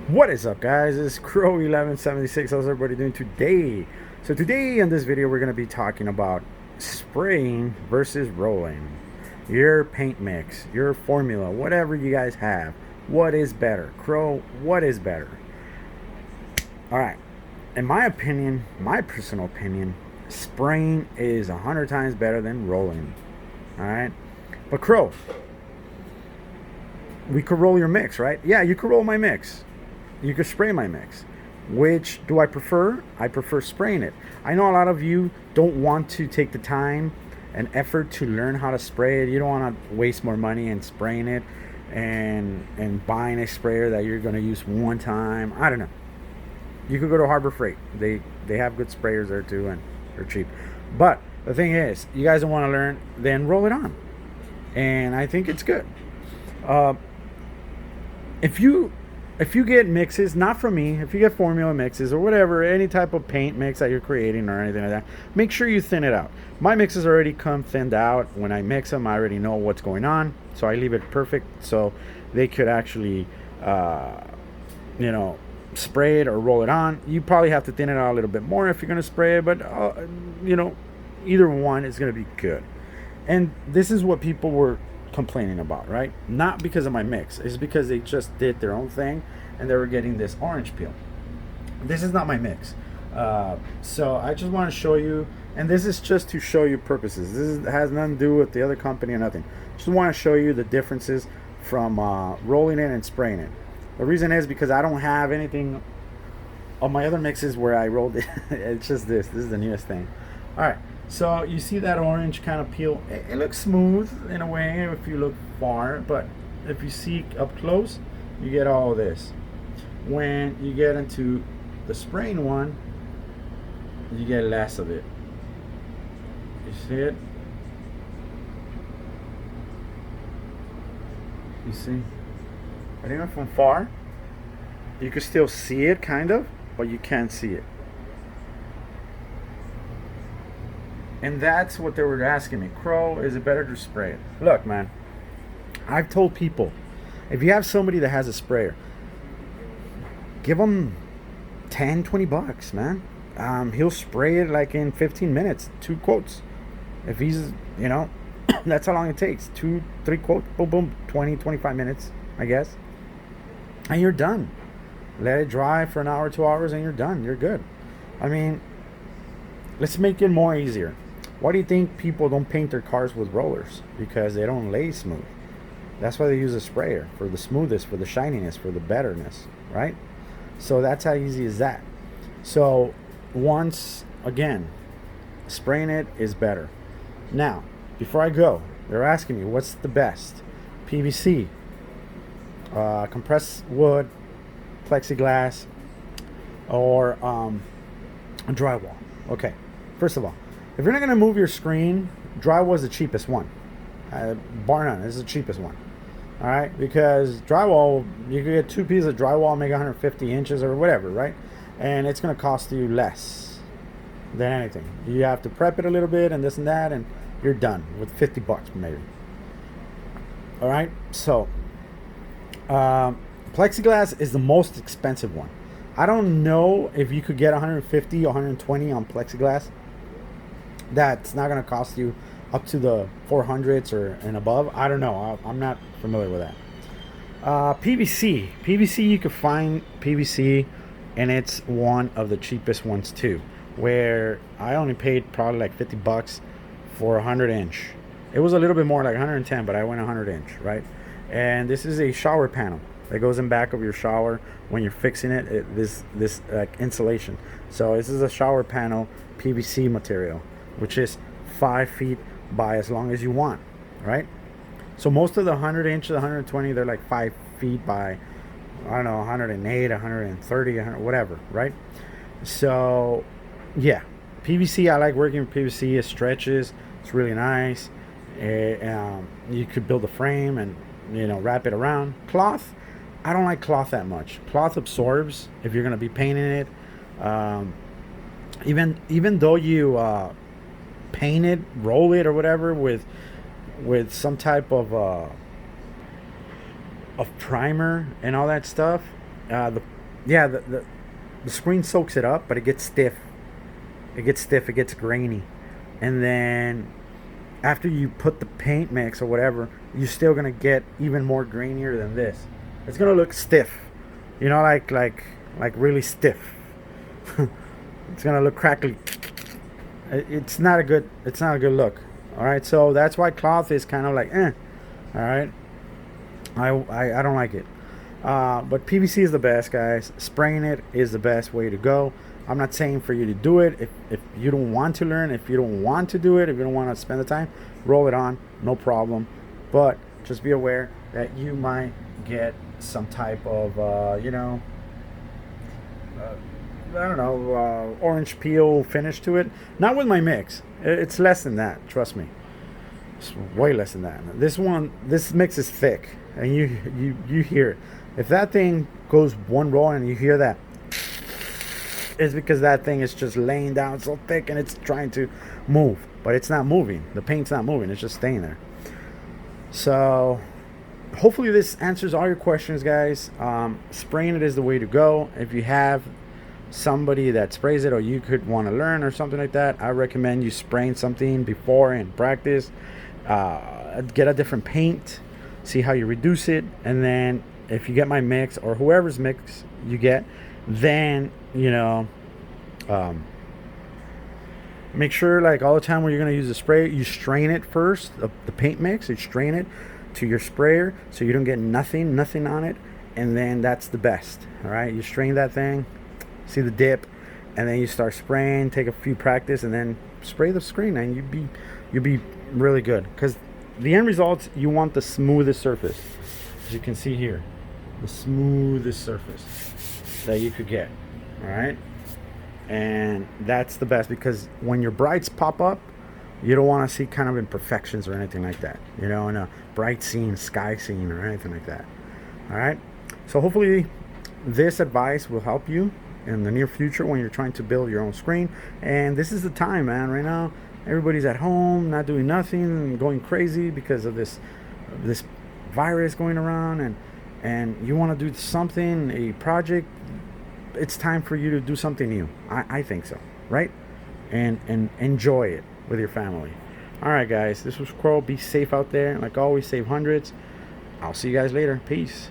What is up, guys? It's Crow1176. How's everybody doing today? So today in this video we're going to be talking about spraying versus rolling. Your paint mix, your formula, whatever you guys have. What is better? Crow, what is better? Alright, in my opinion, my personal opinion, spraying is 100 times better than rolling. Alright? But Crow, we could roll your mix, right? Yeah, you could roll my mix. You could spray my mix. Which do I prefer? I prefer spraying it. I know a lot of you don't want to take the time and effort to learn how to spray it. You don't want to waste more money in spraying it and buying a sprayer that you're going to use one time. I don't know. You could go to Harbor Freight. They have good sprayers there too, and they're cheap. But the thing is, you guys don't want to learn, then roll it on. And I think it's good. If you get mixes, not from me, if you get formula mixes or whatever, any type of paint mix that you're creating or anything like that, make sure you thin it out. My mixes already come thinned out. When I mix them, I already know what's going on, so I leave it perfect so they could actually, spray it or roll it on. You probably have to thin it out a little bit more if you're going to spray it, but, either one is going to be good. And this is what people were complaining about, right? Not because of my mix. It's because they just did their own thing and they were getting this orange peel. This is not my mix. So I just want to show you, and this is just to show you purposes. Has nothing to do with the other company or nothing. Just want to show you the differences from rolling it and spraying it. The reason is because I don't have anything on my other mixes where I rolled it. It's just this is the newest thing. All right. So you see that orange kind of peel. It looks smooth in a way if you look far, but if you see up close, you get all of this. When you get into the spraying one, you get less of it. You see it? You see? But even from far, you can still see it kind of, but you can't see it. And that's what they were asking me. Crow, is it better to spray it? Look, man, I've told people, if you have somebody that has a sprayer, give them 10, 20 bucks, man. He'll spray it like in 15 minutes, 2 quotes. If he's, that's how long it takes. 2, 3 quotes, boom, boom, 20, 25 minutes, I guess. And you're done. Let it dry for an hour, 2 hours, and you're done. You're good. I mean, let's make it more easier. Why do you think people don't paint their cars with rollers? Because they don't lay smooth. That's why they use a sprayer, for the smoothness, for the shininess, for the betterness, right? So that's how easy is that. So once again, spraying it is better. Now, before I go, they're asking me what's the best? PVC, compressed wood, plexiglass, or drywall. Okay, first of all, if you're not going to move your screen, drywall is the cheapest one. Bar none, this is the cheapest one. All right, because drywall, you can get 2 pieces of drywall, make 150 inches or whatever, right? And it's going to cost you less than anything. You have to prep it a little bit and this and that, and you're done with 50 bucks maybe. All right, so plexiglass is the most expensive one. I don't know if you could get 150 or 120 on plexiglass. That's not going to cost you up to the 400s or and above. I don't know. I'm not familiar with that. PVC, you can find PVC, and it's one of the cheapest ones too. Where I only paid probably like 50 bucks for a 100-inch. It was a little bit more, like 110, but I went 100-inch, right? And this is a shower panel that goes in back of your shower when you're fixing it. This like insulation. So this is a shower panel PVC material, which is 5 feet by as long as you want, right? So most of the 100-inch, the 120, they're like 5 feet by, I don't know, 108, 130, 100, whatever, right? So, yeah, PVC, I like working with PVC. It stretches. It's really nice. You could build a frame and, wrap it around. Cloth, I don't like cloth that much. Cloth absorbs if you're going to be painting it. Even though you paint it, roll it or whatever with some type of primer and all that stuff, the yeah, the screen soaks it up, but it gets stiff. It gets grainy. And then after you put the paint mix or whatever, you're still gonna get even more grainier than this. It's gonna look stiff. You know, like really stiff. It's gonna look crackly. It's not a good look. All right, so that's why cloth is kind of like all right. I don't like it. But PVC is the best, guys. Spraying it is the best way to go. I'm not saying for you to do it. If you don't want to learn, if you don't want to do it, if you don't want to spend the time, roll it on, no problem. But just be aware that you might get some type of, I don't know, orange peel finish to it. Not with my mix. It's less than that. Trust me. It's way less than that. This mix is thick, and you hear it. If that thing goes one roll and you hear that, it's because that thing is just laying down so thick and it's trying to move, but it's not moving. The paint's not moving. It's just staying there. So hopefully this answers all your questions, guys. Spraying it is the way to go. If you have somebody that sprays it, or you could want to learn or something like that, I recommend you spraying something before and practice. Get a different paint, see how you reduce it, and then if you get my mix or whoever's mix you get, then make sure, like, all the time when you're going to use the spray, you strain it first, the paint mix, you strain it to your sprayer so you don't get nothing on it, and then that's the best. All right, you strain that thing, see the dip, and then you start spraying, take a few practice, and then spray the screen, and you'll be really good, because the end result, you want the smoothest surface, as you can see here, the smoothest surface that you could get. All right, and that's the best, because when your brights pop up, you don't want to see kind of imperfections or anything like that, in a bright scene, sky scene, or anything like that. All right, so hopefully this advice will help you in the near future when you're trying to build your own screen. And this is the time, man. Right now everybody's at home, not doing nothing, going crazy because of this virus going around, and you want to do something, a project. It's time for you to do something new. I think so, right? And enjoy it with your family. All right, guys, this was Squirrel. Be safe out there. Like always, save hundreds. I'll see you guys later. Peace.